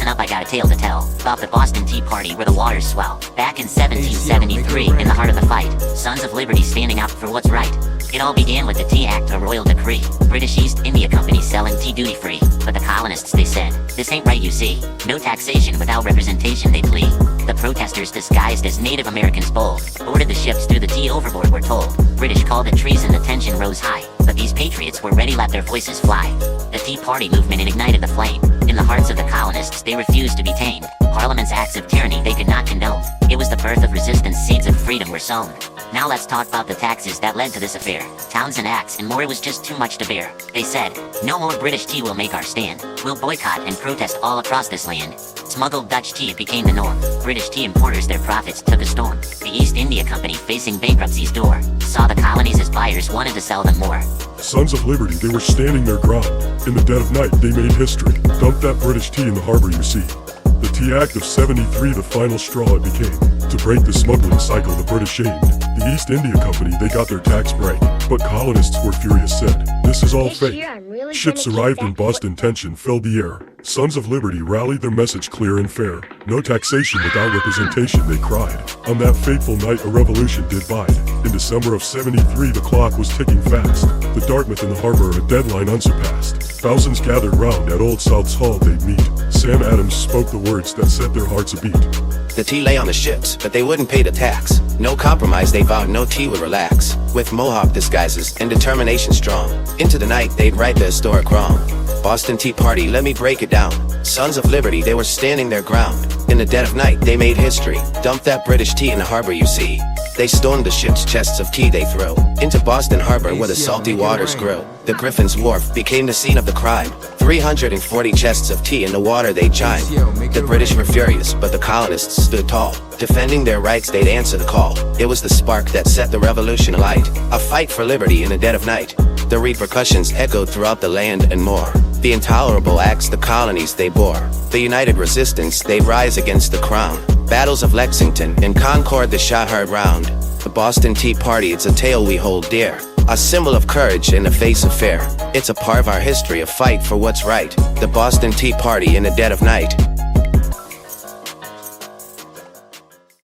Listen up, I got a tale to tell about the Boston Tea Party where the waters swell. Back in 1773, in the heart of the fight, Sons of Liberty standing up for what's right. It all began with the Tea Act, a royal decree. British East India Company selling tea duty-free. But the colonists, they said, this ain't right, you see. No taxation without representation, they plead. The protesters, disguised as Native Americans bold, boarded the ships, threw the tea overboard, we're told. British called the treason, the tension rose high. But these patriots were ready, let their voices fly. The Tea Party movement ignited the flame. In the hearts of the colonists, they refused to be tamed. Parliament's acts of tyranny they could not condone. It was the birth of resistance, seeds of freedom were sown. Now let's talk about the taxes that led to this affair. Towns and acts and more, it was just too much to bear. They said, no more British tea, will make our stand. We'll boycott and protest all across this land. Smuggled Dutch tea, it became the norm. British tea importers, their profits took a storm. The East India Company, facing bankruptcy's door, saw the colonies as buyers, wanted to sell them more. Sons of Liberty, they were standing their ground. In the dead of night, they made history. Dumped that British tea in the harbor, you see. The Tea Act of 73, the final straw it became. To break the smuggling cycle the British aimed. The East India Company, they got their tax break. But colonists were furious, said, this is all fake. Ships arrived in Boston, tension filled the air. Sons of Liberty rallied their message clear and fair. No taxation without representation, they cried. On that fateful night, a revolution did bide. In December of 73, the clock was ticking fast. The Dartmouth in the harbor, a deadline unsurpassed. Thousands gathered round at Old South's hall they'd meet. Sam Adams spoke the words that set their hearts abeat. The tea lay on the ships, but they wouldn't pay the tax. No compromise, they vowed no tea would relax. With Mohawk disguises and determination strong, into the night they'd right the historic wrong. Boston Tea Party, let me break it down. Sons of Liberty, they were standing their ground. In the dead of night, they made history. Dumped that British tea in the harbor, you see. They stormed the ship's chests of tea they throw into Boston Harbor where the salty waters grow. The Griffin's Wharf became the scene of the crime. 340 chests of tea in the water they chimed. The British were furious, but the colonists stood tall. Defending their rights, they'd answer the call. It was the spark that set the revolution alight. A fight for liberty in the dead of night. The repercussions echoed throughout the land and more. The intolerable acts the colonies they bore. The united resistance, they'd rise against the crown. Battles of Lexington and Concord the shot heard round. The Boston Tea Party, it's a tale we hold dear. A symbol of courage in the face of fear. It's a part of our history, a fight for what's right. The Boston Tea Party in the dead of night.